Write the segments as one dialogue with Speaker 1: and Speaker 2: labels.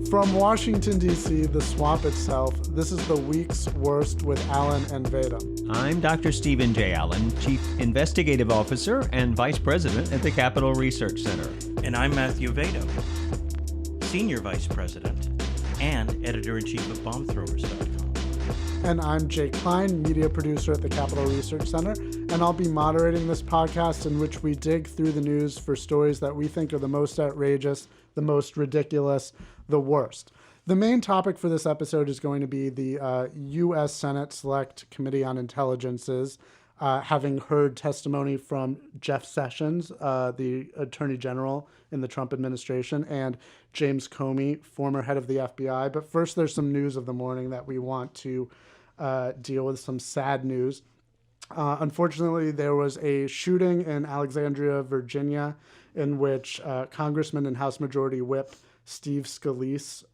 Speaker 1: From Washington, D.C., the swamp itself, this is the week's worst with Allen and Vadum.
Speaker 2: I'm Dr. Stephen J. Allen, Chief Investigative Officer and Vice President at the Capitol Research Center.
Speaker 3: And I'm Matthew Vadum, Senior Vice President and Editor-in-Chief of BombThrowers.com.
Speaker 1: And I'm Jake Klein, Media Producer at the Capitol Research Center, and I'll be moderating this podcast in which we dig through the news for stories that we think are the most outrageous, the most ridiculous, the worst. The main topic for this episode is going to be the U.S. Senate Select Committee on Intelligences, having heard testimony from Jeff Sessions, the Attorney General in the Trump administration, and James Comey, former head of the FBI. But first, there's some news of the morning that we want to deal with, some sad news. Unfortunately, there was a shooting in Alexandria, Virginia, in which Congressman and House Majority Whip Steve Scalise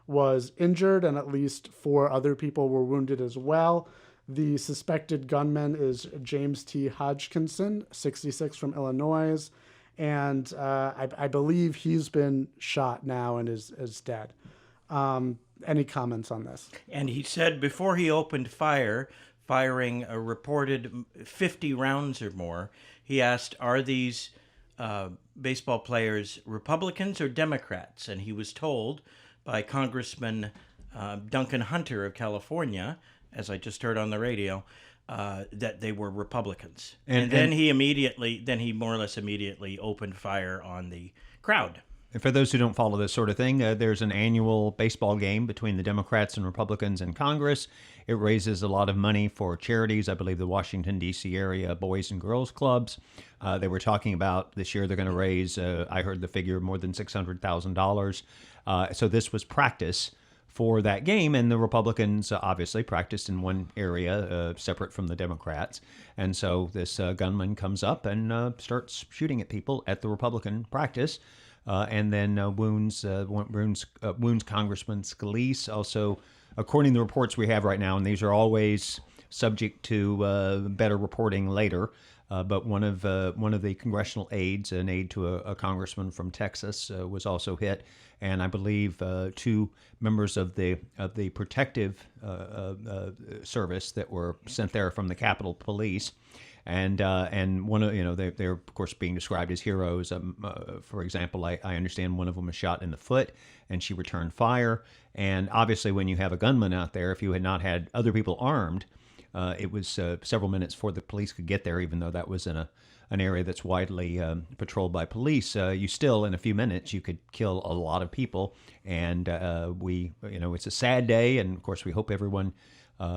Speaker 1: was injured, and at least 4 other people were wounded as well. The suspected gunman is James T. Hodgkinson, 66, from Illinois, and I believe he's been shot now and is dead. Any comments on this?
Speaker 3: And he said before he opened firing a reported 50 rounds or more, he asked, are these baseball players Republicans or Democrats? And he was told by Congressman Duncan Hunter of California, as I just heard on the radio, that they were Republicans. And then he more or less immediately opened fire on the crowd.
Speaker 2: And for those who don't follow this sort of thing, there's an annual baseball game between the Democrats and Republicans in Congress. It raises a lot of money for charities. I believe the Washington, D.C. area Boys and Girls Clubs. They were talking about this year they're going to raise, I heard the figure, more than $600,000. So this was practice for that game, and the Republicans obviously practiced in one area separate from the Democrats. And so this gunman comes up and starts shooting at people at the Republican practice. And then wounds Congressman Scalise. Also, according to the reports we have right now, and these are always subject to better reporting later, but one of the congressional aides, an aide to a congressman from Texas, was also hit, and I believe 2 members of the protective service that were sent there from the Capitol Police. And one of they're of course being described as heroes. For example, I understand one of them was shot in the foot, and she returned fire. And obviously, when you have a gunman out there, if you had not had other people armed, it was several minutes before the police could get there. Even though that was in an area that's widely patrolled by police, you still in a few minutes you could kill a lot of people. And it's a sad day, and of course we hope everyone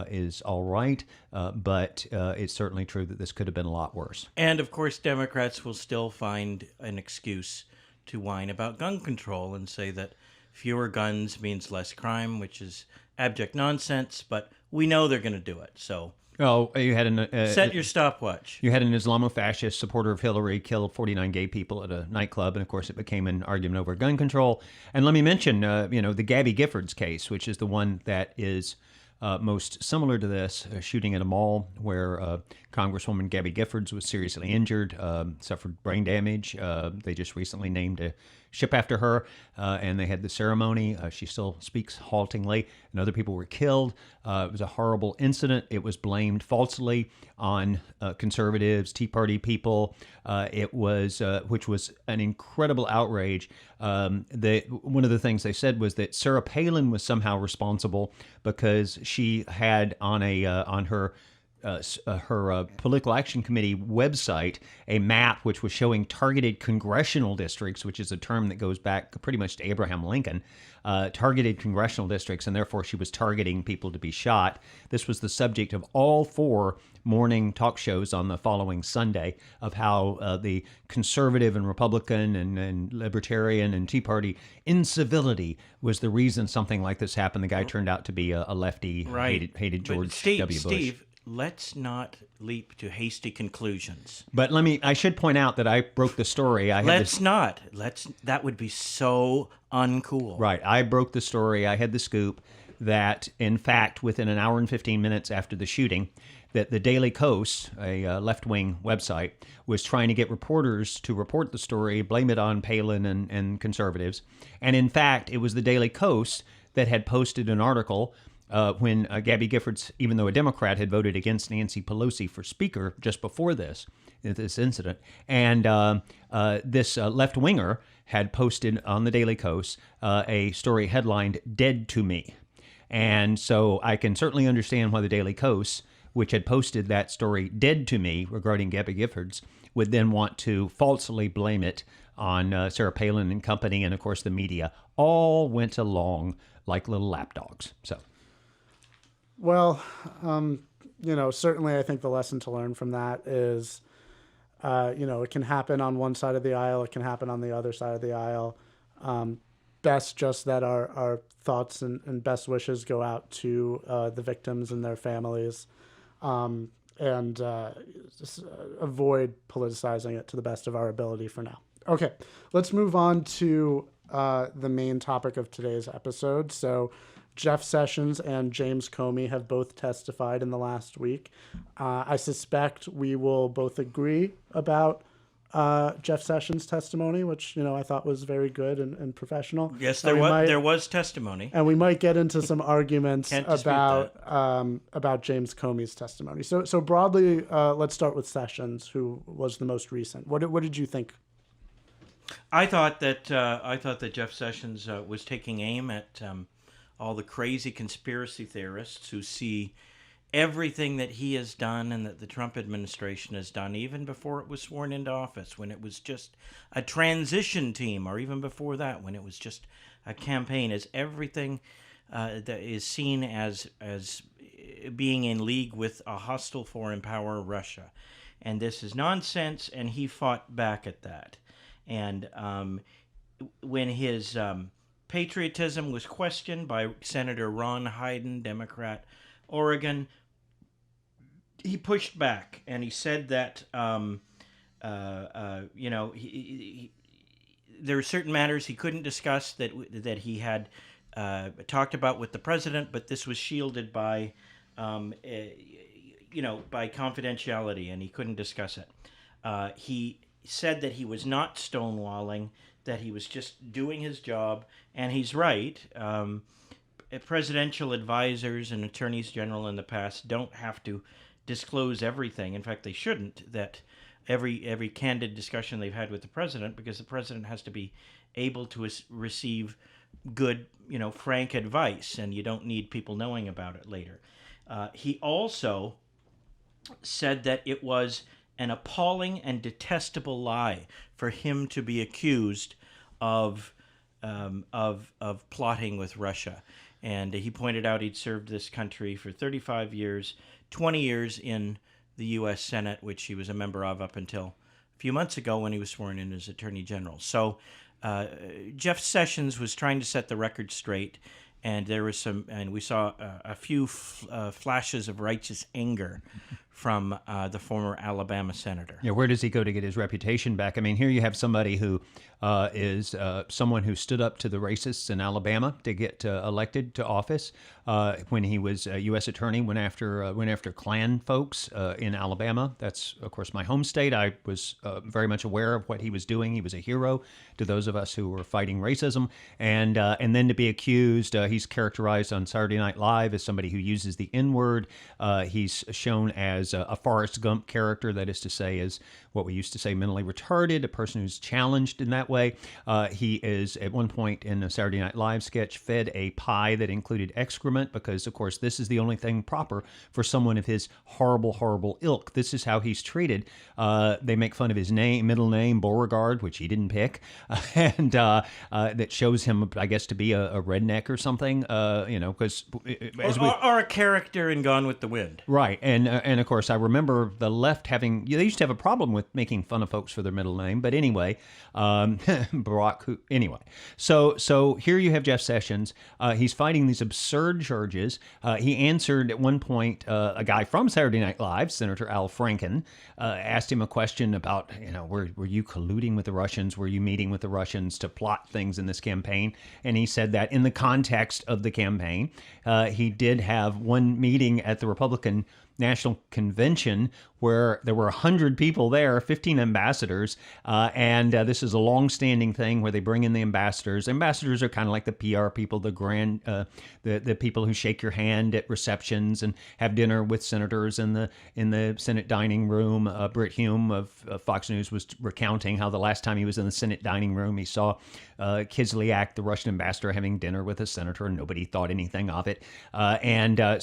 Speaker 2: is all right, but it's certainly true that this could have been a lot worse.
Speaker 3: And, of course, Democrats will still find an excuse to whine about gun control and say that fewer guns means less crime, which is abject nonsense, but we know they're going to do it, so...
Speaker 2: Oh, you had
Speaker 3: set your stopwatch.
Speaker 2: You had an Islamofascist supporter of Hillary kill 49 gay people at a nightclub, and of course it became an argument over gun control. And let me mention, the Gabby Giffords case, which is the one that is most similar to this, shooting at a mall where Congresswoman Gabby Giffords was seriously injured, suffered brain damage. They just recently named a ship after her, and they had the ceremony. She still speaks haltingly, and other people were killed. It was a horrible incident. It was blamed falsely on conservatives, Tea Party people. It was, which was an incredible outrage. One of the things they said was that Sarah Palin was somehow responsible because she had on her Political Action Committee website a map which was showing targeted congressional districts, which is a term that goes back pretty much to Abraham Lincoln, targeted congressional districts, and therefore she was targeting people to be shot. This was the subject of all 4 morning talk shows on the following Sunday of how the conservative and Republican and Libertarian and Tea Party incivility was the reason something like this happened. The guy turned out to be a lefty,
Speaker 3: right.
Speaker 2: hated George W. Bush.
Speaker 3: Steve, let's not leap to hasty conclusions.
Speaker 2: But I should point out that I broke the story. That
Speaker 3: would be so uncool.
Speaker 2: Right. I broke the story. I had the scoop. that, in fact, within an hour and 15 minutes after the shooting, that the Daily Kos, a left-wing website, was trying to get reporters to report the story, blame it on Palin and conservatives. And in fact, it was the Daily Kos that had posted an article when Gabby Giffords, even though a Democrat, had voted against Nancy Pelosi for Speaker just before this incident. And this left-winger had posted on the Daily Kos a story headlined, "Dead to Me." And so I can certainly understand why the Daily Kos, which had posted that story, "Dead to Me," regarding Gabby Giffords, would then want to falsely blame it on Sarah Palin and company. And of course, the media all went along like little lapdogs. So,
Speaker 1: well, certainly I think the lesson to learn from that is, it can happen on one side of the aisle, it can happen on the other side of the aisle. Best just that our thoughts and best wishes go out to the victims and their families, and just avoid politicizing it to the best of our ability for now. Okay, let's move on to the main topic of today's episode. So Jeff Sessions and James Comey have both testified in the last week. I suspect we will both agree about Jeff Sessions' testimony, which I thought was very good and professional.
Speaker 3: Yes, there was testimony,
Speaker 1: and we might get into some arguments about James Comey's testimony. So broadly, let's start with Sessions, who was the most recent. What did you think?
Speaker 3: I thought that Jeff Sessions was taking aim at all the crazy conspiracy theorists who see everything that he has done and that the Trump administration has done, even before it was sworn into office, when it was just a transition team, or even before that, when it was just a campaign, as everything that is seen as being in league with a hostile foreign power, Russia. And this is nonsense, and he fought back at that. And when his patriotism was questioned by Senator Ron Hyden, Democrat, Oregon, he pushed back, and he said that there are certain matters he couldn't discuss that he had talked about with the president, but this was shielded by by confidentiality, and he couldn't discuss it. He said that he was not stonewalling, that he was just doing his job, and he's right. Presidential advisors and attorneys general in the past don't have to disclose everything. In fact, they shouldn't. That every candid discussion they've had with the president, because the president has to be able to receive good, frank advice, and you don't need people knowing about it later. He also said that it was an appalling and detestable lie for him to be accused of plotting with Russia. And he pointed out he'd served this country for 35 years, 20 years in the U.S. Senate, which he was a member of up until a few months ago when he was sworn in as Attorney General. So Jeff Sessions was trying to set the record straight, and there was we saw a few flashes of righteous anger from the former Alabama senator.
Speaker 2: Yeah, where does he go to get his reputation back? I mean, here you have somebody who is someone who stood up to the racists in Alabama to get elected to office. When he was U.S. attorney, went after Klan folks in Alabama. That's, of course, my home state. I was very much aware of what he was doing. He was a hero to those of us who were fighting racism. And then to be accused, he's characterized on Saturday Night Live as somebody who uses the N-word. He's shown as a Forrest Gump character, that is to say, is what we used to say mentally retarded, a person who's challenged in that way. He is, at one point in a Saturday Night Live sketch, fed a pie that included excrement because, of course, this is the only thing proper for someone of his horrible, horrible ilk. This is how he's treated. They make fun of his middle name, Beauregard, which he didn't pick, and that shows him, I guess, to be a redneck or something, because...
Speaker 3: Or a character in Gone with the Wind.
Speaker 2: Right, and of course, I remember the left they used to have a problem with making fun of folks for their middle name, but anyway, Anyway, so here you have Jeff Sessions. He's fighting these absurd charges. He answered at one point, a guy from Saturday Night Live, Senator Al Franken, asked him a question about, were you colluding with the Russians? Were you meeting with the Russians to plot things in this campaign? And he said that in the context of the campaign, he did have one meeting at the Republican National Convention where there were 100 people there, 15 ambassadors, and this is a long-standing thing where they bring in the ambassadors. Ambassadors are kind of like the PR people, the people who shake your hand at receptions and have dinner with senators in the Senate dining room. Britt Hume of Fox News was recounting how the last time he was in the Senate dining room, he saw Kislyak, the Russian ambassador, having dinner with a senator, and nobody thought anything of it.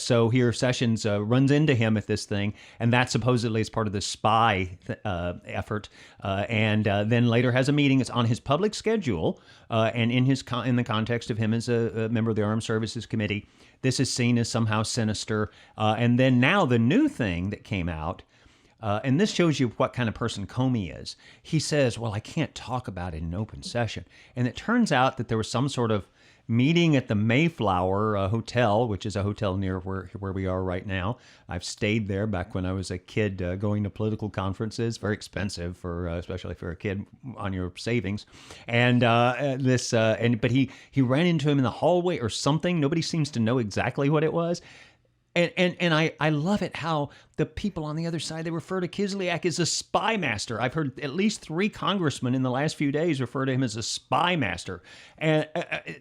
Speaker 2: So here Sessions runs into him at this thing, and that supposedly is part of the spy effort, and then later has a meeting. It's on his public schedule, and in the context of him as a member of the Armed Services Committee, this is seen as somehow sinister. And then now the new thing that came out, and this shows you what kind of person Comey is. He says, well, I can't talk about it in open session. And it turns out that there was some sort of meeting at the Mayflower Hotel, which is a hotel near where we are right now. I've stayed there back when I was a kid going to political conferences. Very expensive especially for a kid on your savings. And but he ran into him in the hallway or something. Nobody seems to know exactly what it was. And I love it how the people on the other side, they refer to Kislyak as a spy master. I've heard at least 3 congressmen in the last few days refer to him as a spy master. And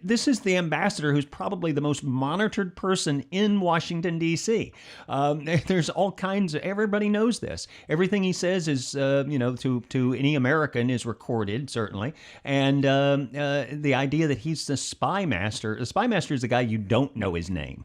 Speaker 2: this is the ambassador who's probably the most monitored person in Washington, D.C. There's all kinds of, everybody knows this. Everything he says is, to any American is recorded, certainly. And the idea that he's the spy master is the guy you don't know his name.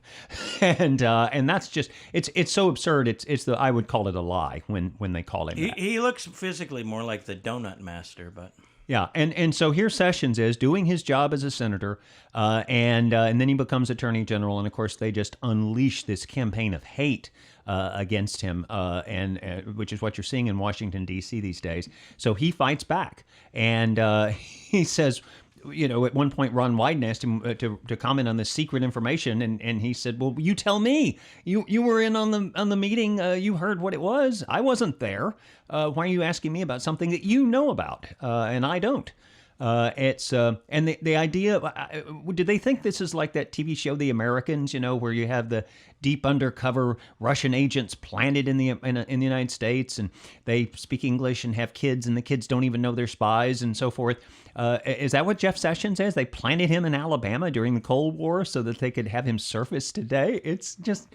Speaker 2: And that's just, it's so absurd. I would call it a lie when they call him that.
Speaker 3: He looks physically more like the donut master, but
Speaker 2: yeah, and so here Sessions is doing his job as a senator, and then he becomes attorney general, and of course they just unleash this campaign of hate against him, and which is what you're seeing in Washington D.C. these days. So he fights back, and he says, at one point, Ron Wyden asked him to comment on this secret information, and he said, "Well, you tell me. You were in on the meeting. You heard what it was. I wasn't there. Why are you asking me about something that you know about and I don't?" And the idea. Did they think this is like that TV show, The Americans? Where you have the deep undercover Russian agents planted in the United States, and they speak English and have kids, and the kids don't even know they're spies and so forth. Is that what Jeff Sessions is? They planted him in Alabama during the Cold War so that they could have him surface today. It's just,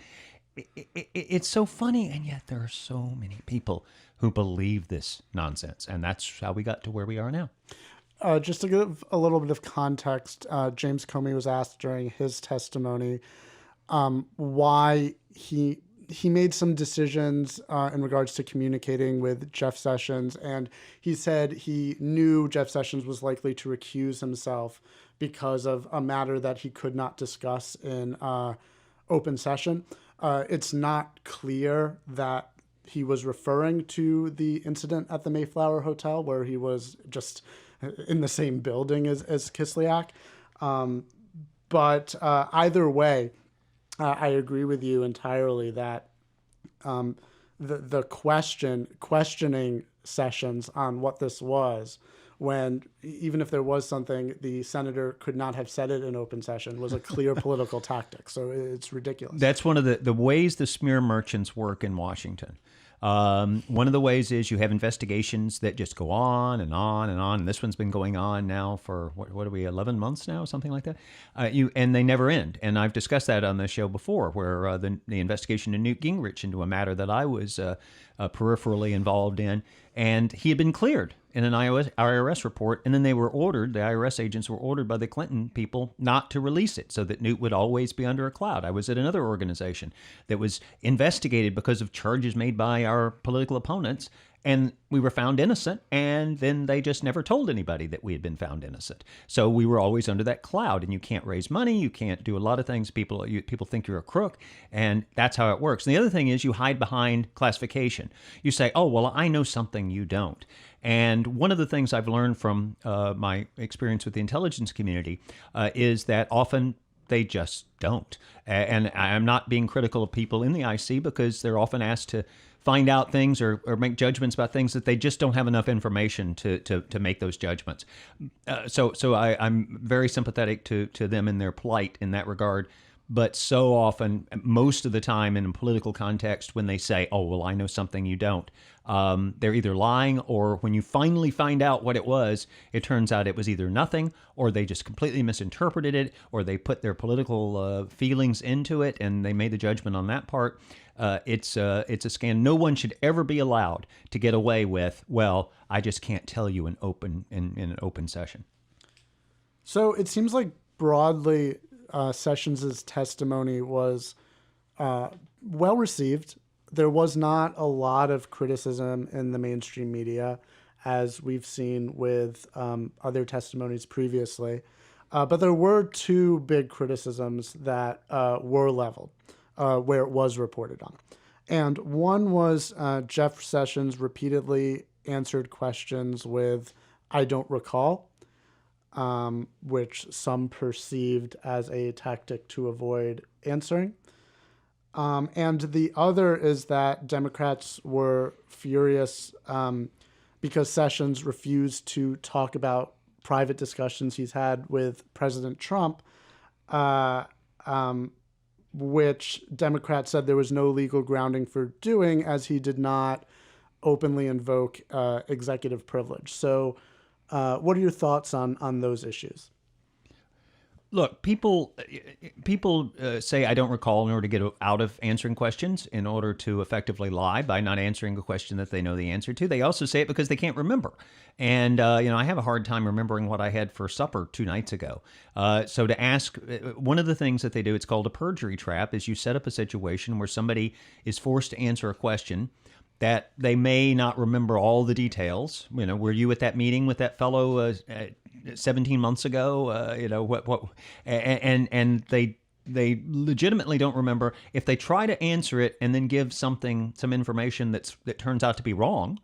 Speaker 2: it's so funny, and yet there are so many people who believe this nonsense, and that's how we got to where we are now.
Speaker 1: Just to give a little bit of context, James Comey was asked during his testimony why he made some decisions in regards to communicating with Jeff Sessions, and he said he knew Jeff Sessions was likely to recuse himself because of a matter that he could not discuss in open session. It's not clear that he was referring to the incident at the Mayflower Hotel where he was just in the same building as Kislyak. But either way, I agree with you entirely that the questioning Sessions on what this was, when even if there was something, the senator could not have said it in open session, was a clear political tactic. So it's ridiculous.
Speaker 2: That's one of the ways the smear merchants work in Washington. One of the ways is you have investigations that just go on and on and on. And this one's been going on now for, what are we, 11 months now, something like that? And they never end. And I've discussed that on the show before, where the investigation of Newt Gingrich into a matter that I was peripherally involved in, and he had been cleared in an IRS report, and then the IRS agents were ordered by the Clinton people not to release it so that Newt would always be under a cloud. I was at another organization that was investigated because of charges made by our political opponents, and we were found innocent, and then they just never told anybody that we had been found innocent. So we were always under that cloud, and you can't raise money, you can't do a lot of things. People think you're a crook, and that's how it works. And the other thing is you hide behind classification. You say, oh, well, I know something you don't. And one of the things I've learned from my experience with the intelligence community is that often they just don't. And I'm not being critical of people in the IC because they're often asked to find out things or make judgments about things that they just don't have enough information to make those judgments. So I'm very sympathetic to them in their plight in that regard. But so often, most of the time in a political context, when they say, oh, well, I know something you don't, they're either lying, or when you finally find out what it was, it turns out it was either nothing, or they just completely misinterpreted it, or they put their political feelings into it and they made the judgment on that part. It's a scam. No one should ever be allowed to get away with, well, I just can't tell you in an open session.
Speaker 1: So it seems like broadly, Sessions' testimony was well received. There was not a lot of criticism in the mainstream media, as we've seen with other testimonies previously. But there were two big criticisms that were leveled, where it was reported on. And one was Jeff Sessions repeatedly answered questions with, I don't recall. Which some perceived as a tactic to avoid answering. And the other is that Democrats were furious because Sessions refused to talk about private discussions he's had with President Trump, which Democrats said there was no legal grounding for doing, as he did not openly invoke executive privilege. So what are your thoughts on those issues?
Speaker 2: Look, people say I don't recall in order to get out of answering questions, in order to effectively lie by not answering a question that they know the answer to. They also say it because they can't remember. And, I have a hard time remembering what I had for supper 2 nights ago. So to ask, one of the things that they do, it's called a perjury trap, is you set up a situation where somebody is forced to answer a question that they may not remember all the details. Were you at that meeting with that fellow 17 months ago? And they legitimately don't remember. If they try to answer it and then give some information that turns out to be wrong,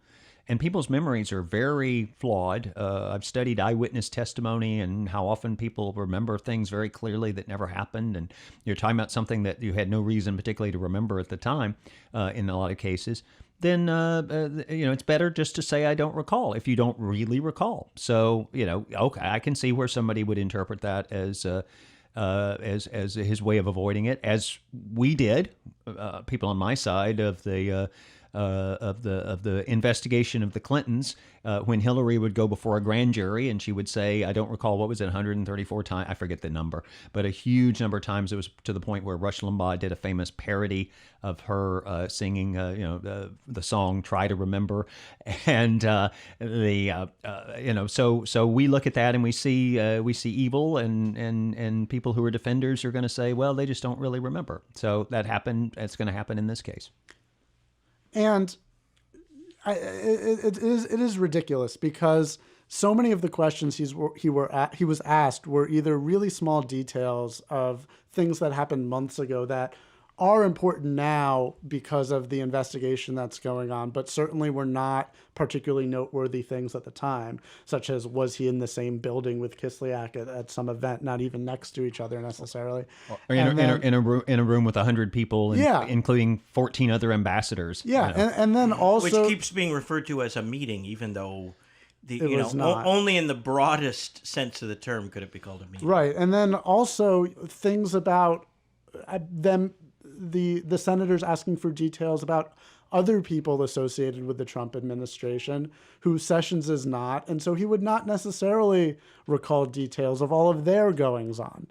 Speaker 2: and people's memories are very flawed. I've studied eyewitness testimony and how often people remember things very clearly that never happened, and you're talking about something that you had no reason particularly to remember at the time in a lot of cases. Then it's better just to say I don't recall if you don't really recall. So okay, I can see where somebody would interpret that as his way of avoiding it, as we did. People on my side of the investigation of the Clintons, when Hillary would go before a grand jury and she would say, I don't recall, what was it, 134 times? I forget the number, but a huge number of times. It was to the point where Rush Limbaugh did a famous parody of her singing, the song "Try to Remember," and so we look at that and we see evil, and people who are defenders are going to say, well, they just don't really remember. So that happened. It's going to happen in this case.
Speaker 1: And it is ridiculous because so many of the questions he was asked were either really small details of things that happened months ago that are important now because of the investigation that's going on, but certainly were not particularly noteworthy things at the time, such as was he in the same building with Kislyak at some event, not even next to each other necessarily.
Speaker 2: Or in a room with 100 people, including 14 other ambassadors.
Speaker 1: Yeah, and then also...
Speaker 3: Which keeps being referred to as a meeting, even though... only in the broadest sense of the term could it be called a meeting.
Speaker 1: Right, and then also things about them... The senators asking for details about other people associated with the Trump administration who Sessions is not. And so he would not necessarily recall details of all of their goings on.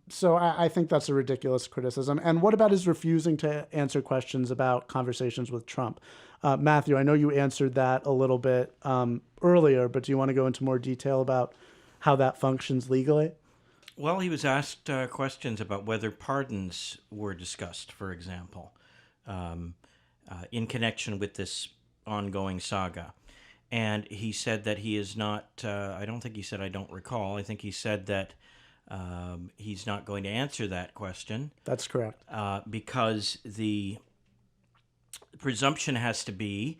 Speaker 1: So I think that's a ridiculous criticism. And what about his refusing to answer questions about conversations with Trump? Matthew, I know you answered that a little bit earlier, but do you want to go into more detail about how that functions legally?
Speaker 3: Well, he was asked questions about whether pardons were discussed, for example, in connection with this ongoing saga. And he said that he is not, I don't think he said I don't recall. I think he said that he's not going to answer that question.
Speaker 1: That's correct.
Speaker 3: Because the presumption has to be,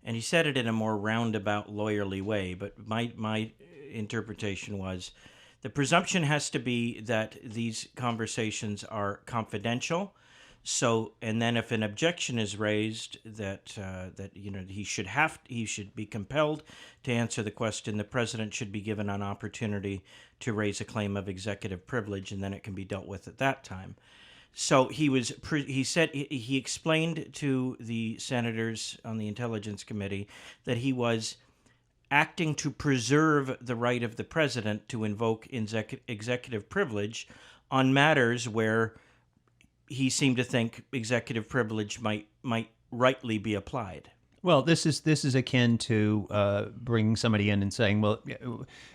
Speaker 3: And he said it in a more roundabout, lawyerly way, but my interpretation was the presumption has to be that these conversations are confidential. So, and then if an objection is raised that he should be compelled to answer the question, the president should be given an opportunity to raise a claim of executive privilege, and then it can be dealt with at that time. So he explained to the senators on the Intelligence Committee that he was acting to preserve the right of the president to invoke executive privilege on matters where he seemed to think executive privilege might rightly be applied.
Speaker 2: Well, this is akin to bringing somebody in and saying, well,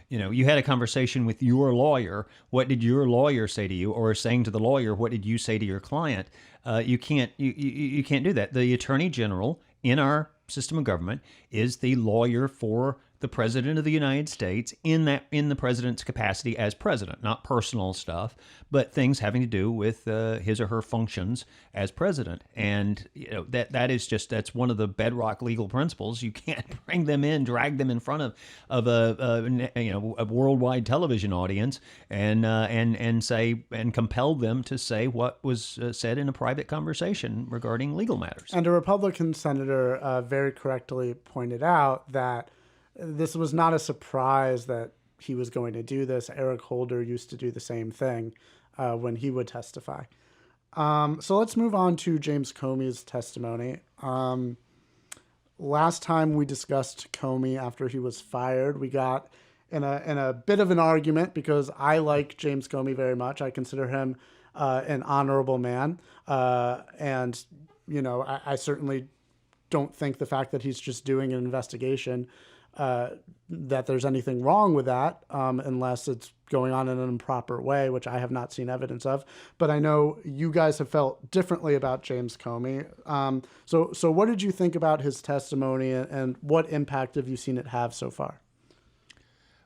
Speaker 2: you had a conversation with your lawyer. What did your lawyer say to you? Or saying to the lawyer, what did you say to your client? You can't do that. The attorney general in our system of government is the lawyer for the president of the United States in the president's capacity as president, not personal stuff, but things having to do with his or her functions as president. And that's one of the bedrock legal principles. You can't bring them in, drag them in front of a worldwide television audience and say and compel them to say what was said in a private conversation regarding legal matters.
Speaker 1: And a Republican senator very correctly pointed out that this was not a surprise that he was going to do this. Eric Holder used to do the same thing when he would testify. So let's move on to James Comey's testimony. Last time we discussed Comey after he was fired, we got in a bit of an argument because I like James Comey very much. I consider him an honorable man. And, I certainly don't think the fact that he's just doing an investigation that there's anything wrong with that, unless it's going on in an improper way, which I have not seen evidence of. But I know you guys have felt differently about James Comey. So what did you think about his testimony, and what impact have you seen it have so far?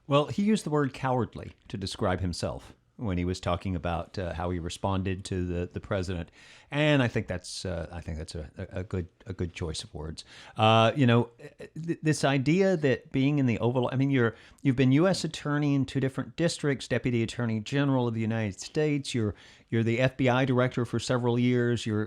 Speaker 2: Well, he used the word cowardly to describe himself when he was talking about how he responded to the president, and I think that's a good choice of words. This idea that being in the Oval, I mean, you've been U.S. attorney in 2 different districts, Deputy Attorney General of the United States. You're the FBI director for several years. You're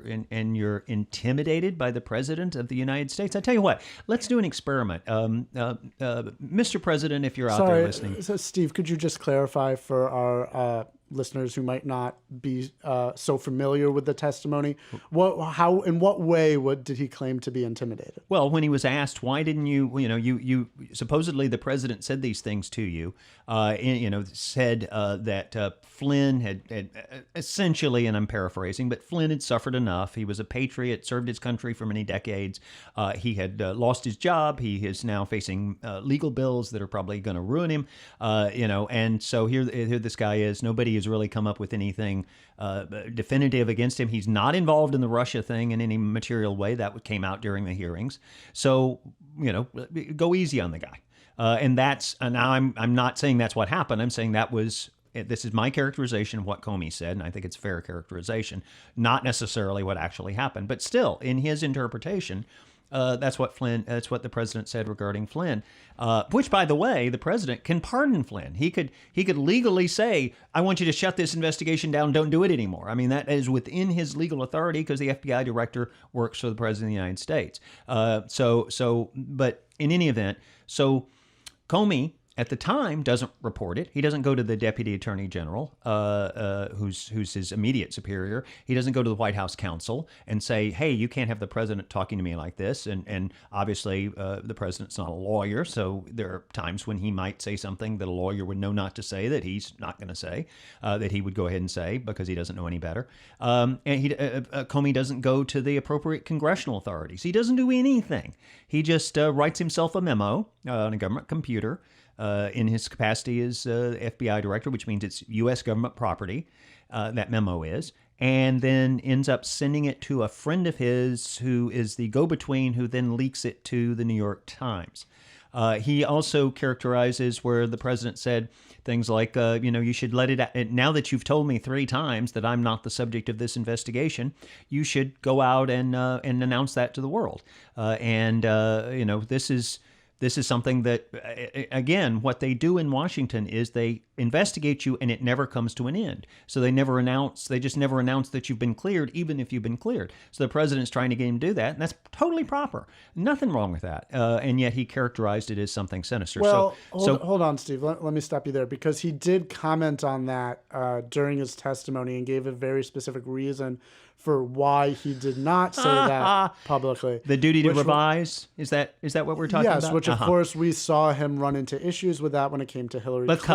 Speaker 2: intimidated by the president of the United States. I tell you what, let's do an experiment. Mr. President, if you're out there listening.
Speaker 1: So Steve, could you just clarify for our listeners who might not be so familiar with the testimony, in what way did he claim to be intimidated?
Speaker 2: Well, when he was asked, why didn't you supposedly the president said these things to you, said that Flynn had essentially, and I'm paraphrasing, but Flynn had suffered enough. He was a patriot, served his country for many decades. He had lost his job. He is now facing legal bills that are probably going to ruin him. And so here this guy is. Nobody has really come up with anything definitive against him. He's not involved in the Russia thing in any material way. That came out during the hearings. So, go easy on the guy. And now I'm not saying that's what happened. I'm saying this is my characterization of what Comey said, and I think it's a fair characterization, not necessarily what actually happened. But still, in his interpretation, that's what the president said regarding Flynn, which, by the way, the president can pardon Flynn. He could legally say, I want you to shut this investigation down. Don't do it anymore. I mean, that is within his legal authority because the FBI director works for the president of the United States. But in any event, so Comey at the time doesn't report it. He doesn't go to the deputy attorney general, who's his immediate superior. He doesn't go to the White House counsel and say, hey, you can't have the president talking to me like this. And obviously the president's not a lawyer, so there are times when he might say something that a lawyer would know not to say that he's not going to say, that he would go ahead and say because he doesn't know any better. And Comey doesn't go to the appropriate congressional authorities. He doesn't do anything. He just writes himself a memo on a government computer, in his capacity as FBI director, which means it's U.S. government property, that memo is, and then ends up sending it to a friend of his who is the go-between, who then leaks it to the New York Times. He also characterizes where the president said Things like, you should let it out. Now that you've told me 3 times that I'm not the subject of this investigation, you should go out and announce that to the world. This is something that, again, what they do in Washington is they investigate you and it never comes to an end. So they just never announce that you've been cleared, even if you've been cleared. So the president's trying to get him to do that, and that's totally proper. Nothing wrong with that. And yet he characterized it as something sinister.
Speaker 1: Well, hold on, Steve. Let me stop you there, because he did comment on that during his testimony and gave a very specific reason for why he did not say that publicly.
Speaker 2: The duty to revise? Is that what we're talking about?
Speaker 1: Yes, which of course we saw him run into issues with that when it came to Hillary Clinton.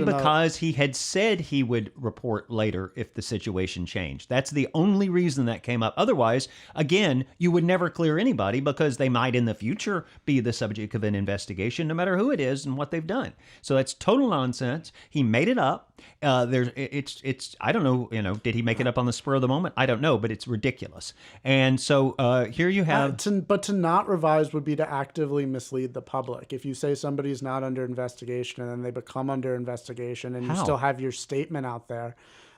Speaker 2: Because he had said he would report later if the situation changed. That's the only reason that came up. Otherwise, again, you would never clear anybody because they might in the future be the subject of an investigation, no matter who it is and what they've done. So that's total nonsense. He made it up. I don't know, did he make it up on the spur of the moment? I don't know, but it's ridiculous. And so here you have...
Speaker 1: But to not revise would be to actively mislead the public. If you say somebody's not under investigation and then they become under investigation and you still have your statement out there,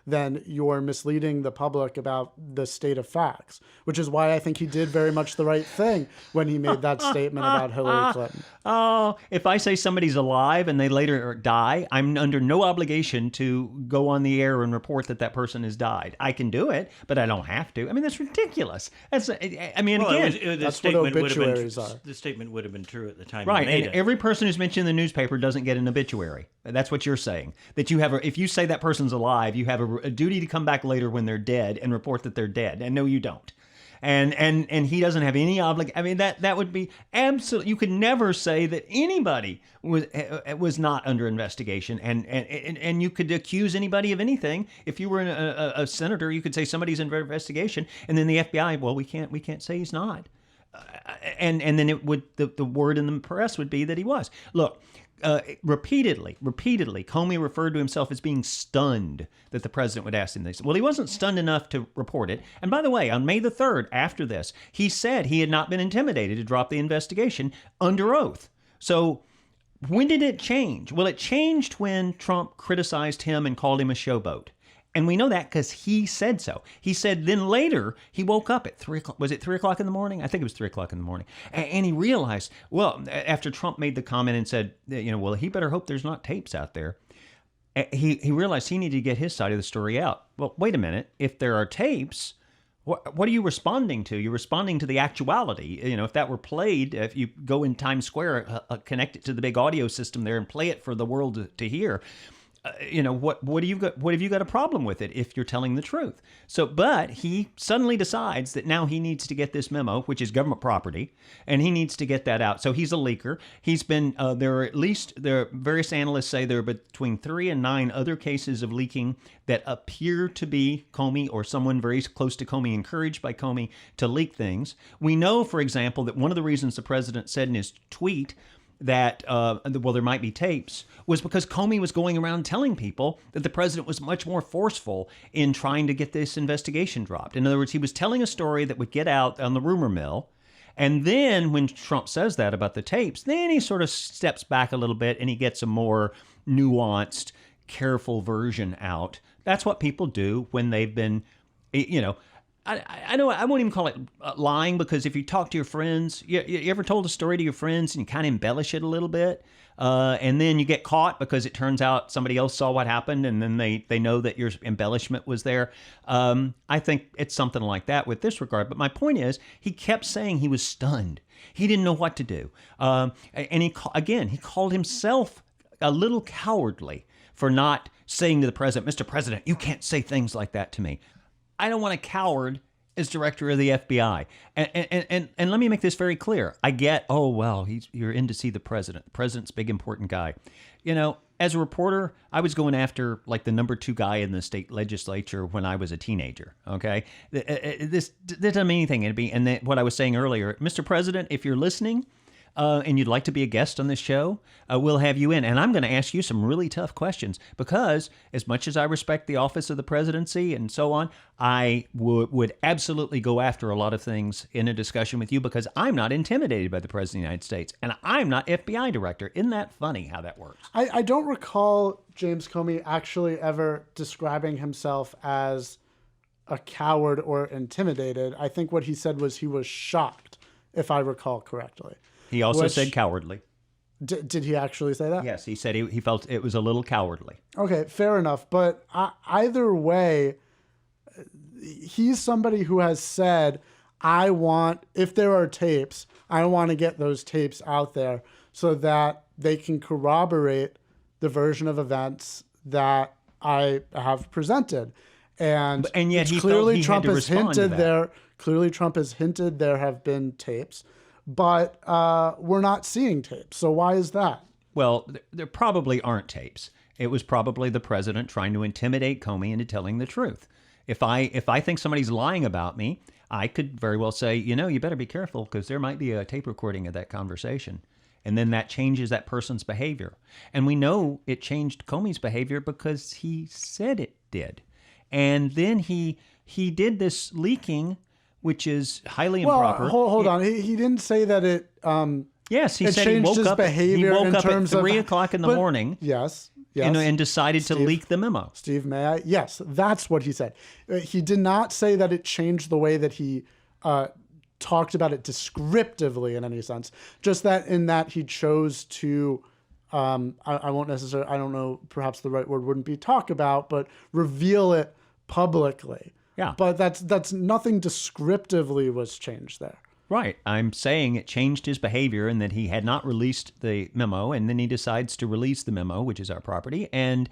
Speaker 1: then you're misleading the public about the state of facts, which is why I think he did very much the right thing when he made that statement about Hillary Clinton.
Speaker 2: Oh, if I say somebody's alive and they later die, I'm under no obligation to go on the air and report that person has died. I can do it, but I don't have to. I mean, that's ridiculous. That's what obituaries are.
Speaker 3: The statement would have been true at the time.
Speaker 2: Right,
Speaker 3: he made
Speaker 2: and
Speaker 3: it.
Speaker 2: every person who's mentioned in the newspaper doesn't get an obituary. That's what you're saying. That you have, if you say that person's alive, you have a duty to come back later when they're dead and report that they're dead. And no, you don't. And he doesn't have any obligation. I mean, that would be absolute. You could never say that anybody was not under investigation, and you could accuse anybody of anything. If you were a senator, you could say somebody's under investigation, and then the FBI, well, we can't say he's not. And then it would the word in the press would be that he was. Look. Repeatedly, Comey referred to himself as being stunned that the president would ask him this. Well, he wasn't stunned enough to report it. And by the way, on May the 3rd, after this, he said he had not been intimidated to drop the investigation under oath. So when did it change? Well, it changed when Trump criticized him and called him a showboat. And we know that because he said so. He said then later he woke up at 3 o'clock. Was it 3 o'clock in the morning? I think it was 3 o'clock in the morning. And he realized, well, after Trump made the comment and said, well, he better hope there's not tapes out there. He realized he needed to get his side of the story out. Well, wait a minute. If there are tapes, what are you responding to? You're responding to the actuality. If that were played, if you go in Times Square, connect it to the big audio system there and play it for the world to hear. What have you got a problem with it if you're telling the truth? So, but he suddenly decides that now he needs to get this memo, which is government property, and he needs to get that out. So he's a leaker. He's been, various analysts say there are between 3 and 9 other cases of leaking that appear to be Comey or someone very close to Comey, encouraged by Comey to leak things. We know, for example, that one of the reasons the president said in his tweet that, there might be tapes, was because Comey was going around telling people that the president was much more forceful in trying to get this investigation dropped. In other words, he was telling a story that would get out on the rumor mill. And then when Trump says that about the tapes, then he sort of steps back a little bit and he gets a more nuanced, careful version out. That's what people do when they've been, I know I won't even call it lying, because if you talk to your friends, you ever told a story to your friends and you kind of embellish it a little bit, and then you get caught because it turns out somebody else saw what happened and then they know that your embellishment was there. I think it's something like that with this regard. But my point is, he kept saying he was stunned. He didn't know what to do. And he called himself a little cowardly for not saying to the president, Mr. President, you can't say things like that to me. I don't want a coward as director of the FBI. And let me make this very clear. I get, you're in to see the president. The president's a big, important guy. As a reporter, I was going after like the number 2 guy in the state legislature when I was a teenager. Okay, this doesn't mean anything. And what I was saying earlier, Mr. President, if you're listening, and you'd like to be a guest on this show, we'll have you in. And I'm going to ask you some really tough questions because as much as I respect the office of the presidency and so on, I would absolutely go after a lot of things in a discussion with you because I'm not intimidated by the President of the United States. And I'm not FBI director. Isn't that funny how that works?
Speaker 1: I don't recall James Comey actually ever describing himself as a coward or intimidated. I think what he said was he was shocked, if I recall correctly.
Speaker 2: He also said cowardly.
Speaker 1: Did he actually say that?
Speaker 2: Yes, he said he felt it was a little cowardly.
Speaker 1: Okay, fair enough. But either way, he's somebody who has said, if there are tapes, I want to get those tapes out there so that they can corroborate the version of events that I have presented. And
Speaker 2: yet he
Speaker 1: clearly
Speaker 2: felt he
Speaker 1: Trump
Speaker 2: had to
Speaker 1: has
Speaker 2: respond to
Speaker 1: hinted
Speaker 2: that.
Speaker 1: Clearly Trump has hinted there have been tapes, but we're not seeing tapes. So why is that?
Speaker 2: Well, there probably aren't tapes. It was probably the president trying to intimidate Comey into telling the truth. If I think somebody's lying about me, I could very well say, you better be careful because there might be a tape recording of that conversation. And then that changes that person's behavior. And we know it changed Comey's behavior because he said it did. And then he did this leaking, which is highly improper.
Speaker 1: Hold on. He didn't say that it.
Speaker 2: Yes, he
Speaker 1: it
Speaker 2: said he
Speaker 1: changed
Speaker 2: woke
Speaker 1: his
Speaker 2: up.
Speaker 1: behavior
Speaker 2: He woke
Speaker 1: in
Speaker 2: up
Speaker 1: terms
Speaker 2: at
Speaker 1: of
Speaker 2: 3:00 in the morning.
Speaker 1: Yes.
Speaker 2: And decided to leak the memo.
Speaker 1: Steve, may I? Yes, that's what he said. He did not say that it changed the way that he talked about it descriptively in any sense. Just that in that he chose to. I won't necessarily. I don't know. Perhaps the right word wouldn't be talk about, but reveal it publicly.
Speaker 2: Yeah.
Speaker 1: But that's nothing descriptively was changed there.
Speaker 2: Right. I'm saying it changed his behavior and that he had not released the memo, and then he decides to release the memo, which is our property, and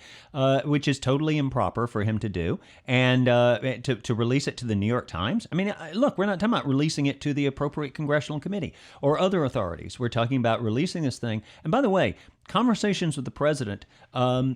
Speaker 2: which is totally improper for him to do, and to release it to the New York Times. I mean, look, we're not talking about releasing it to the appropriate congressional committee or other authorities. We're talking about releasing this thing. And by the way, conversations with the president,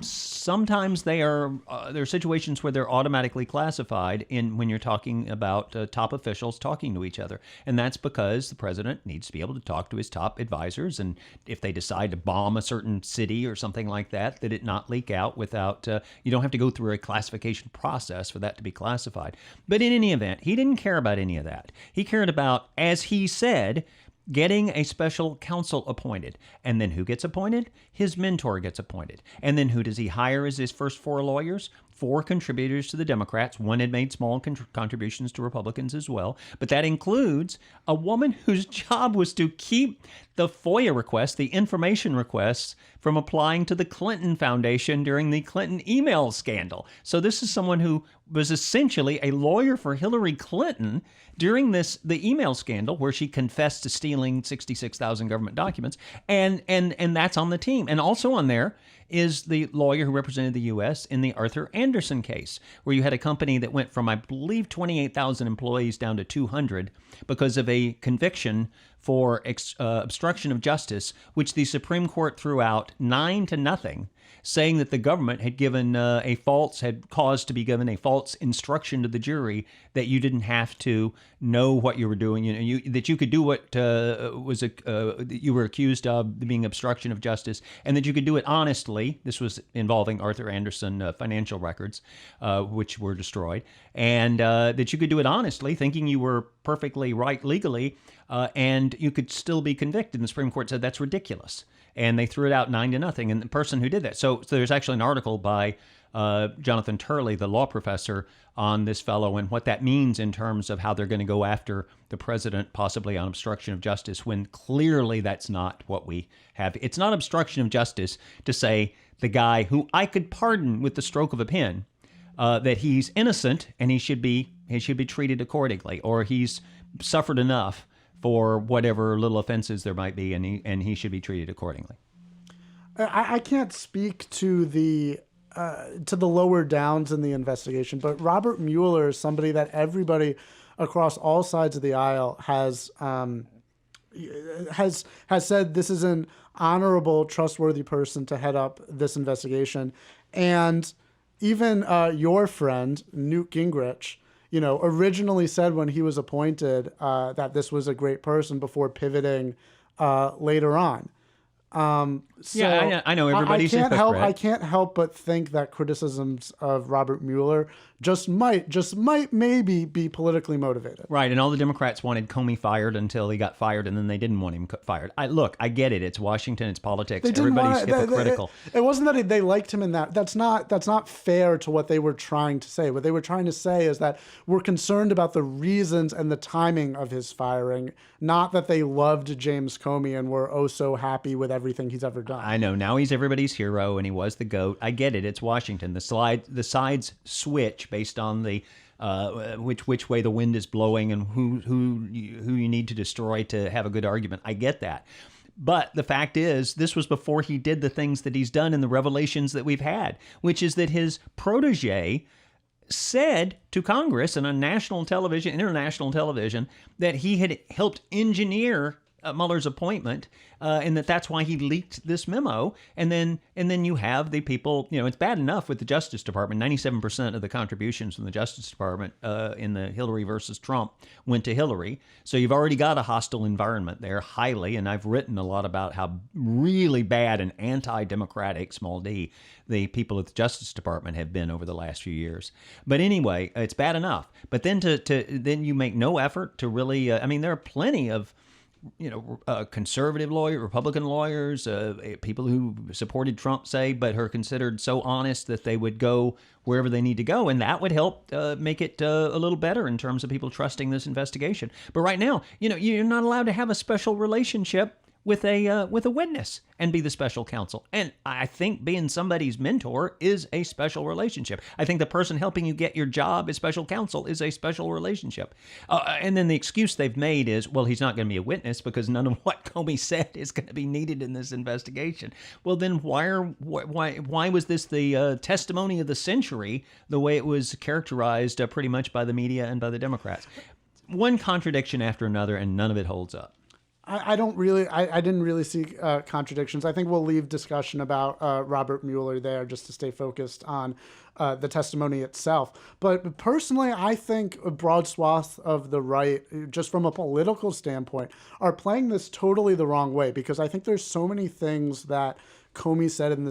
Speaker 2: sometimes there are situations where they're automatically classified when you're talking about top officials talking to each other. And that's because the president needs to be able to talk to his top advisors. And if they decide to bomb a certain city or something like that it not leak out without, you don't have to go through a classification process for that to be classified. But in any event, he didn't care about any of that. He cared about, as he said, getting a special counsel appointed. And then who gets appointed? His mentor gets appointed. And then who does he hire as his first 4 lawyers? 4 contributors to the Democrats. One had made small contributions to Republicans as well. But that includes a woman whose job was to keep the FOIA requests, the information requests, from applying to the Clinton Foundation during the Clinton email scandal. So this is someone who was essentially a lawyer for Hillary Clinton during the email scandal where she confessed to stealing 66,000 government documents. And that's on the team. And also on there is the lawyer who represented the U.S. in the Arthur Anderson case, where you had a company that went from, I believe, 28,000 employees down to 200 because of a conviction for obstruction of justice, which the Supreme Court threw out 9-0, saying that the government had had caused to be given a false instruction to the jury that you didn't have to know what you were doing, that you could do what you were accused of being obstruction of justice, and that you could do it honestly. This was involving Arthur Anderson financial records, which were destroyed, and that you could do it honestly, thinking you were perfectly right legally, and you could still be convicted. And the Supreme Court said that's ridiculous. And they threw it out 9-0. And the person who did that. So there's actually an article by Jonathan Turley, the law professor, on this fellow and what that means in terms of how they're going to go after the president, possibly on obstruction of justice, when clearly that's not what we have. It's not obstruction of justice to say the guy who I could pardon with the stroke of a pen, that he's innocent and he should be treated accordingly, or he's suffered enough for whatever little offenses there might be, and he should be treated accordingly.
Speaker 1: I can't speak to the lower downs in the investigation, but Robert Mueller is somebody that everybody across all sides of the aisle has said this is an honorable, trustworthy person to head up this investigation, and even your friend Newt Gingrich, originally said when he was appointed that this was a great person before pivoting later on. So
Speaker 2: I know everybody's a hypocrite.
Speaker 1: I can't help but think that criticisms of Robert Mueller just might maybe be politically motivated.
Speaker 2: Right, and all the Democrats wanted Comey fired until he got fired, and then they didn't want him fired. I get it. It's Washington. It's politics. Everybody's hypocritical.
Speaker 1: It wasn't that they liked him in that. That's not fair to what they were trying to say. What they were trying to say is that we're concerned about the reasons and the timing of his firing, not that they loved James Comey and were oh so happy with everything he's ever done.
Speaker 2: I know. Now he's everybody's hero, and he was the GOAT. I get it. It's Washington. The sides switch based on the which way the wind is blowing and who you need to destroy to have a good argument. I get that. But the fact is, this was before he did the things that he's done and the revelations that we've had, which is that his protege said to Congress and on national television, international television, that he had helped engineer Mueller's appointment, and that's why he leaked this memo. And then you have the people. It's bad enough with the Justice Department. 97% of the contributions from the Justice Department in the Hillary versus Trump went to Hillary. So you've already got a hostile environment there, highly. And I've written a lot about how really bad and anti-democratic, small d, the people at the Justice Department have been over the last few years. But anyway, it's bad enough. But then then you make no effort to really. There are plenty of conservative lawyers, Republican lawyers, people who supported Trump, say, but are considered so honest that they would go wherever they need to go. And that would help make it a little better in terms of people trusting this investigation. But right now, you're not allowed to have a special relationship with a witness and be the special counsel. And I think being somebody's mentor is a special relationship. I think the person helping you get your job as special counsel is a special relationship. And then the excuse they've made is, well, he's not going to be a witness because none of what Comey said is going to be needed in this investigation. Well, then why was this the testimony of the century, the way it was characterized pretty much by the media and by the Democrats? One contradiction after another, and none of it holds up.
Speaker 1: I didn't really see contradictions. I think we'll leave discussion about Robert Mueller there just to stay focused on the testimony itself. But personally, I think a broad swath of the right, just from a political standpoint, are playing this totally the wrong way, because I think there's so many things that Comey said in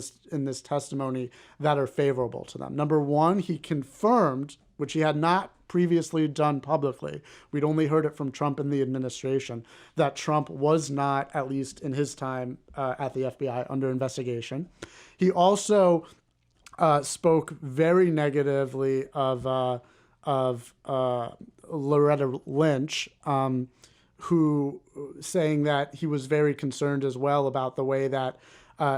Speaker 1: this testimony that are favorable to them. Number one, he confirmed, which he had not previously done publicly, we'd only heard it from Trump and the administration, that Trump was not, at least in his time at the FBI, under investigation. He also spoke very negatively of Loretta Lynch, who saying that he was very concerned as well about the way that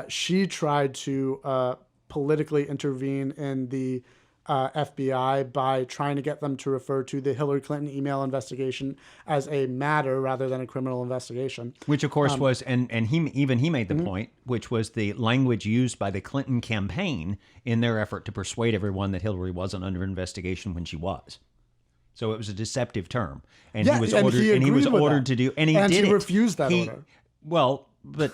Speaker 1: she tried to politically intervene in the FBI by trying to get them to refer to the Hillary Clinton email investigation as a matter rather than a criminal investigation.
Speaker 2: Which, of course, was, and he made the point, which was the language used by the Clinton campaign in their effort to persuade everyone that Hillary wasn't under investigation when she was. So it was a deceptive term, and he was ordered to do, and he did it.
Speaker 1: And he refused that order.
Speaker 2: Well. But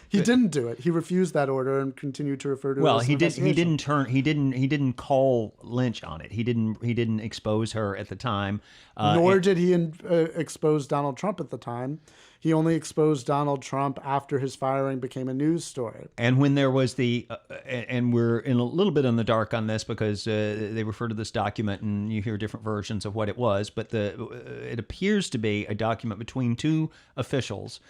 Speaker 1: he didn't do it. He refused that order and continued to refer to it as an investigation.
Speaker 2: He didn't call Lynch on it. He didn't expose her at the time.
Speaker 1: Nor did he expose Donald Trump at the time. He only exposed Donald Trump after his firing became a news story.
Speaker 2: And when there was and we're in a little bit in the dark on this because they refer to this document and you hear different versions of what it was, but it appears to be a document between two officials,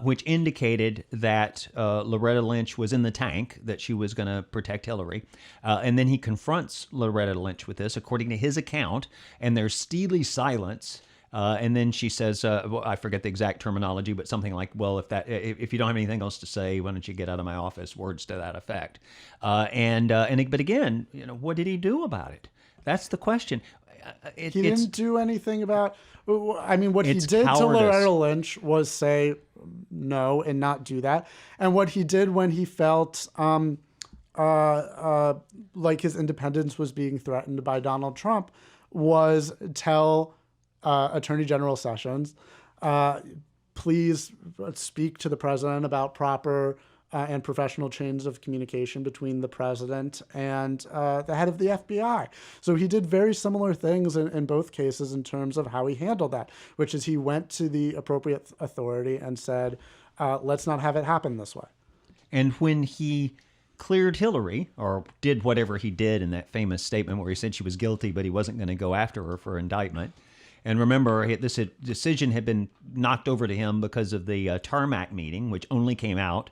Speaker 2: which indicated that Loretta Lynch was in the tank, that she was going to protect Hillary. And then he confronts Loretta Lynch with this, according to his account, and there's steely silence. And then she says, I forget the exact terminology, but something like, well, if you don't have anything else to say, why don't you get out of my office? Words to that effect. But again, what did he do about it? That's the question.
Speaker 1: He didn't do anything about. What he did
Speaker 2: cowardice.
Speaker 1: To Loretta Lynch was say no and not do that. And what he did when he felt like his independence was being threatened by Donald Trump was tell Attorney General Sessions, please speak to the president about proper and professional chains of communication between the president and the head of the FBI. So he did very similar things in both cases in terms of how he handled that, which is he went to the appropriate authority and said, let's not have it happen this way.
Speaker 2: And when he cleared Hillary, or did whatever he did in that famous statement where he said she was guilty, but he wasn't going to go after her for indictment. And remember, this decision had been knocked over to him because of the tarmac meeting, which only came out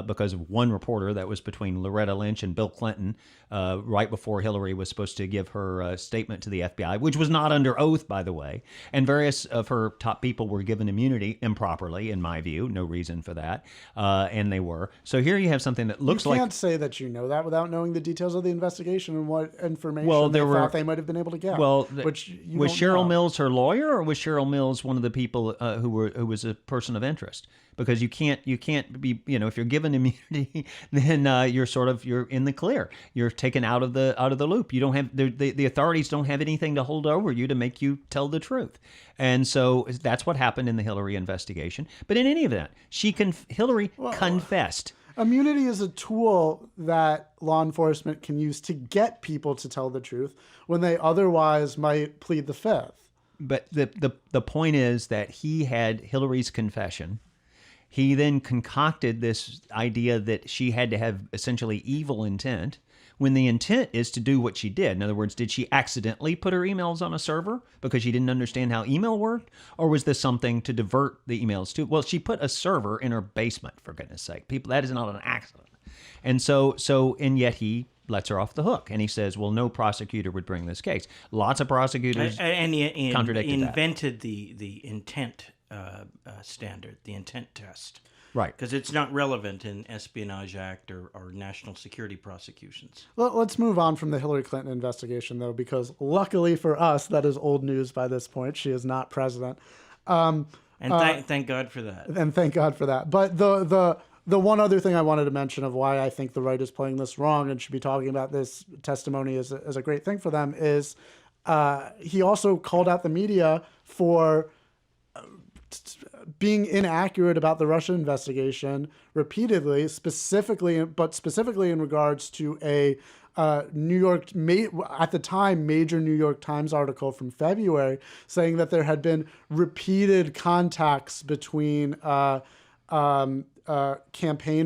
Speaker 2: because of one reporter that was between Loretta Lynch and Bill Clinton right before Hillary was supposed to give her statement to the FBI, which was not under oath, by the way. And various of her top people were given immunity improperly, in my view. No reason for that. And they were. So here you have something that looks like...
Speaker 1: You can't say that you know that without knowing the details of the investigation and what information thought they might have been able to get.
Speaker 2: Well,
Speaker 1: which you
Speaker 2: was
Speaker 1: don't
Speaker 2: Cheryl
Speaker 1: know.
Speaker 2: Mills her lawyer, or was Cheryl Mills one of the people who was a person of interest? Because you can't be, if you're given immunity, then you're in the clear. You're taken out of the loop. You don't have the authorities don't have anything to hold over you to make you tell the truth. And so that's what happened in the Hillary investigation. But in any event, Hillary confessed.
Speaker 1: Immunity is a tool that law enforcement can use to get people to tell the truth when they otherwise might plead the fifth.
Speaker 2: But the point is that he had Hillary's confession. He then concocted this idea that she had to have essentially evil intent, when the intent is to do what she did. In other words, did she accidentally put her emails on a server because she didn't understand how email worked? Or was this something to divert the emails to? Well, she put a server in her basement, for goodness sake. People, that is not an accident. And and yet he lets her off the hook. And he says, well, no prosecutor would bring this case. Lots of prosecutors contradicted that.
Speaker 3: Invented the intent standard, the intent test.
Speaker 2: Right.
Speaker 3: Because it's not relevant in Espionage Act or national security prosecutions.
Speaker 1: Let's move on from the Hillary Clinton investigation, though, because luckily for us, that is old news by this point. She is not president.
Speaker 3: And thank God for that.
Speaker 1: And thank God for that. But the one other thing I wanted to mention of why I think the right is playing this wrong and should be talking about this testimony as a great thing for them is he also called out the media for being inaccurate about the Russia investigation repeatedly, specifically in regards to a at the time, major New York Times article from February saying that there had been repeated contacts between campaign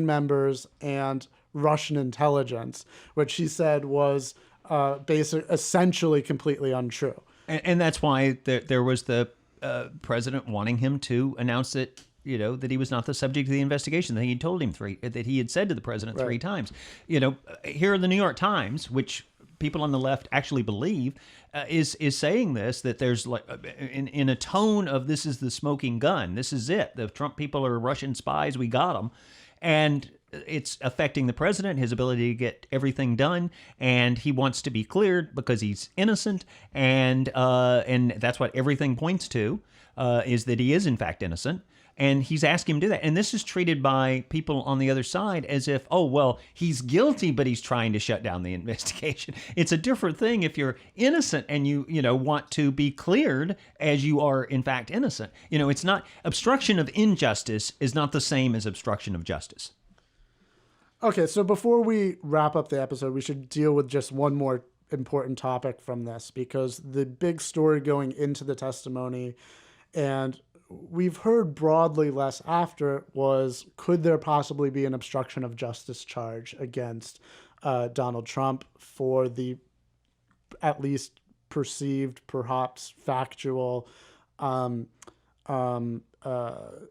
Speaker 1: members and Russian intelligence, which he said was essentially completely untrue.
Speaker 2: And that's why there was the president wanting him to announce that he was not the subject of the investigation, that he told him that he had said to the president three times. Here in the New York Times, which people on the left actually believe, is saying this, that there's in a tone of this is the smoking gun. This is it. The Trump people are Russian spies. We got them. And it's affecting the president, his ability to get everything done, and he wants to be cleared because he's innocent, and that's what everything points to, is that he is in fact innocent, and he's asking him to do that. And this is treated by people on the other side as if, oh, well, he's guilty, but he's trying to shut down the investigation. It's a different thing if you're innocent and you want to be cleared as you are in fact innocent. It's not, obstruction of injustice is not the same as obstruction of justice.
Speaker 1: Okay, so before we wrap up the episode, we should deal with just one more important topic from this, because the big story going into the testimony, and we've heard broadly less after it, was could there possibly be an obstruction of justice charge against Donald Trump for the at least perceived, perhaps factual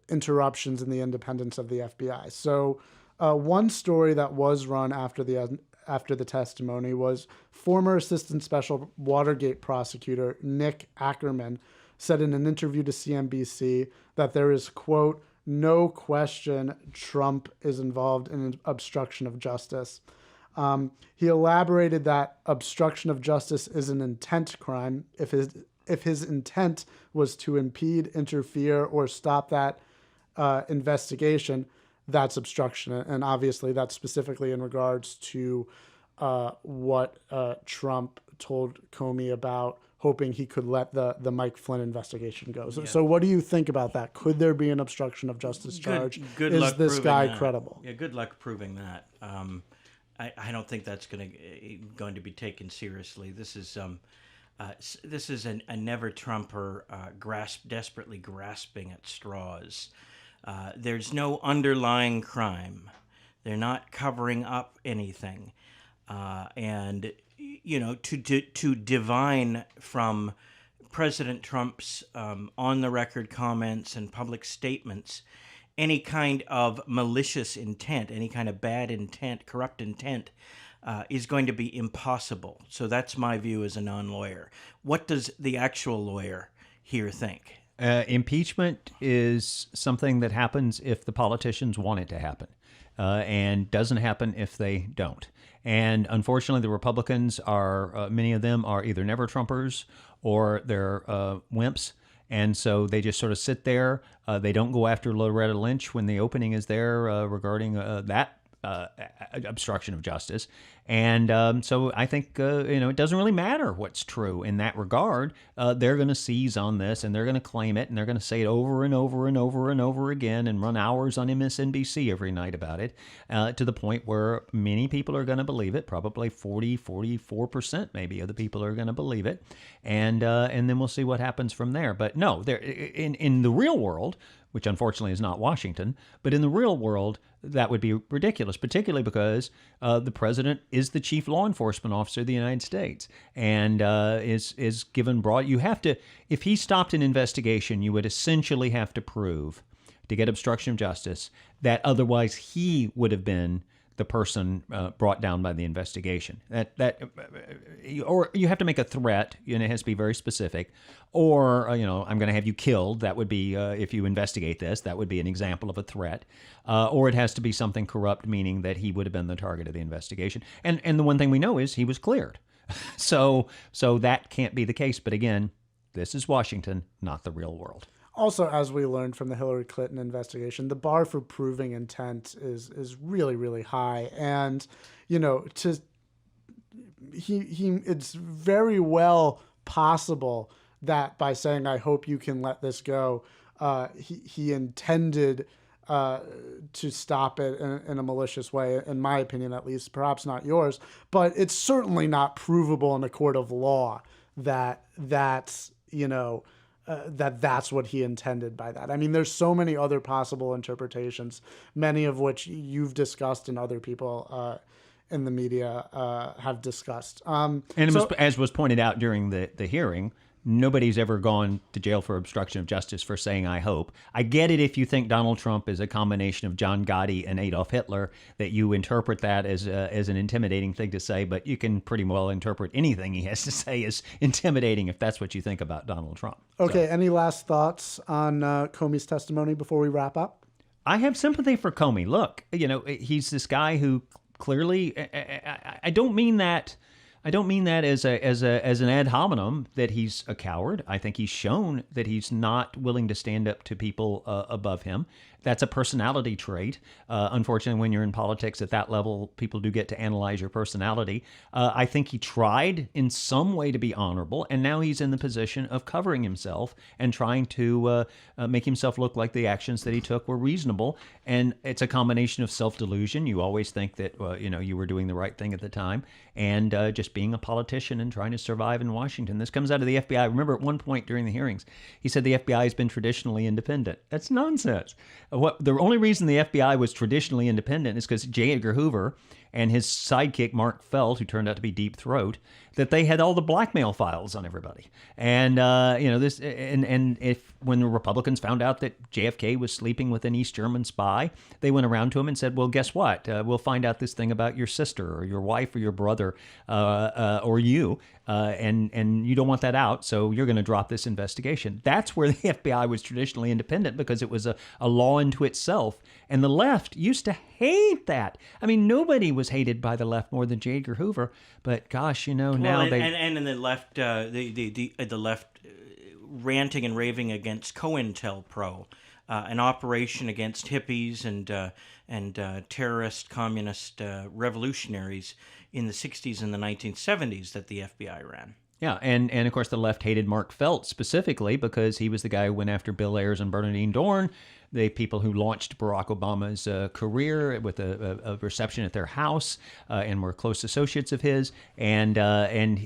Speaker 1: interruptions in the independence of the FBI. So one story that was run after the testimony was former Assistant Special Watergate prosecutor Nick Ackerman said in an interview to CNBC that there is, quote, no question Trump is involved in an obstruction of justice. He elaborated that obstruction of justice is an intent crime. If his intent was to impede, interfere, or stop that investigation, that's obstruction. And obviously that's specifically in regards to what Trump told Comey about hoping he could let the Mike Flynn investigation go. So what do you think about that? Could there be an obstruction of justice charge?
Speaker 3: Good
Speaker 1: Is
Speaker 3: luck
Speaker 1: this
Speaker 3: proving
Speaker 1: guy
Speaker 3: that.
Speaker 1: credible?
Speaker 3: Yeah, good luck proving that. I don't think that's going to be taken seriously. This is a never Trumper desperately grasping at straws. There's no underlying crime. They're not covering up anything, and to divine from President Trump's on the record comments and public statements any kind of malicious intent, any kind of bad intent, corrupt intent, is going to be impossible. So that's my view as a non-lawyer. What does the actual lawyer here think?
Speaker 2: Impeachment is something that happens if the politicians want it to happen, and doesn't happen if they don't. And unfortunately, the Republicans are, many of them are either never Trumpers or they're wimps. And so they just sort of sit there. They don't go after Loretta Lynch when the opening is there regarding that obstruction of justice. And so I think, it doesn't really matter what's true in that regard. They're going to seize on this and they're going to claim it and they're going to say it over and over and over and over again and run hours on MSNBC every night about it to the point where many people are going to believe it. Probably 44% maybe of the people are going to believe it. And then we'll see what happens from there. But no, in the real world, which unfortunately is not Washington, but in the real world, that would be ridiculous, particularly because the president is the chief law enforcement officer of the United States and is given broad. You have to, if he stopped an investigation, you would essentially have to prove, to get obstruction of justice, that otherwise he would have been the person brought down by the investigation. Or you have to make a threat, and it has to be very specific. Or, I'm going to have you killed. That would be, if you investigate this, that would be an example of a threat. Or it has to be something corrupt, meaning that he would have been the target of the investigation. And the one thing we know is he was cleared. So that can't be the case. But again, this is Washington, not the real world.
Speaker 1: Also, as we learned from the Hillary Clinton investigation, the bar for proving intent is really, really high. And, it's very well possible that by saying, I hope you can let this go, he intended to stop it in a malicious way, in my opinion, at least, perhaps not yours. But it's certainly not provable in a court of law that's what he intended by that. I mean, there's so many other possible interpretations, many of which you've discussed and other people in the media have discussed.
Speaker 2: As was pointed out during the hearing, nobody's ever gone to jail for obstruction of justice for saying, I hope. I get it if you think Donald Trump is a combination of John Gotti and Adolf Hitler, that you interpret that as an intimidating thing to say, but you can pretty well interpret anything he has to say as intimidating if that's what you think about Donald Trump.
Speaker 1: Okay, so, any last thoughts on Comey's testimony before we wrap up?
Speaker 2: I have sympathy for Comey. Look, he's this guy who clearly, I don't mean that as an ad hominem that he's a coward. I think he's shown that he's not willing to stand up to people above him. That's a personality trait. Unfortunately, when you're in politics at that level, people do get to analyze your personality. I think he tried in some way to be honorable, and now he's in the position of covering himself and trying to make himself look like the actions that he took were reasonable. And it's a combination of self-delusion. You always think that you were doing the right thing at the time, and just being a politician and trying to survive in Washington. This comes out of the FBI. I remember at one point during the hearings, he said the FBI has been traditionally independent. That's nonsense. The only reason the FBI was traditionally independent is because J. Edgar Hoover and his sidekick Mark Felt, who turned out to be Deep Throat, that they had all the blackmail files on everybody. And if when the Republicans found out that JFK was sleeping with an East German spy, they went around to him and said, well, guess what? We'll find out this thing about your sister or your wife or your brother or you, and you don't want that out, so you're going to drop this investigation. That's where the FBI was traditionally independent, because it was a law unto itself. And the left used to hate that. I mean, nobody was hated by the left more than J. Edgar Hoover, but gosh, now they...
Speaker 3: And in the left, the left ranting and raving against COINTELPRO, an operation against hippies and terrorist communist revolutionaries in the 60s and the 1970s that the FBI ran.
Speaker 2: Yeah, and of course the left hated Mark Felt specifically because he was the guy who went after Bill Ayers and Bernardine Dorn, the people who launched Barack Obama's career with a reception at their house and were close associates of his. And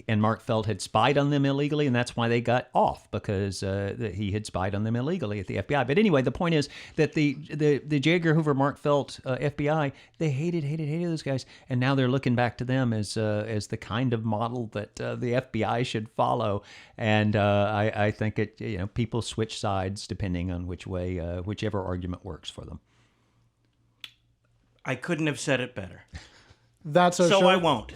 Speaker 2: Mark Felt had spied on them illegally, and that's why they got off, because he had spied on them illegally at the FBI. But anyway, the point is that the J. Edgar Hoover, Mark Felt FBI, they hated those guys, and now they're looking back to them as the kind of model that the FBI should follow. And I think people switch sides depending on whichever argument works for them.
Speaker 3: I couldn't have said it better.
Speaker 1: That's our show.
Speaker 3: So I won't.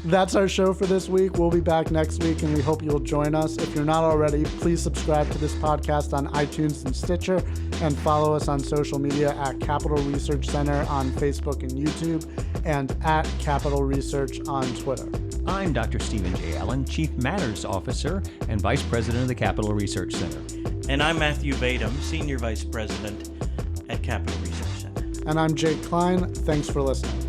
Speaker 1: That's our show for this week. We'll be back next week, and we hope you'll join us. If you're not already, please subscribe to this podcast on iTunes and Stitcher, and follow us on social media at Capital Research Center on Facebook and YouTube, and at Capital Research on Twitter.
Speaker 2: I'm Dr. Stephen J. Allen, Chief Matters Officer and Vice President of the Capital Research Center.
Speaker 3: And I'm Matthew Vadum, Senior Vice President at Capital Research Center.
Speaker 1: And I'm Jake Klein. Thanks for listening.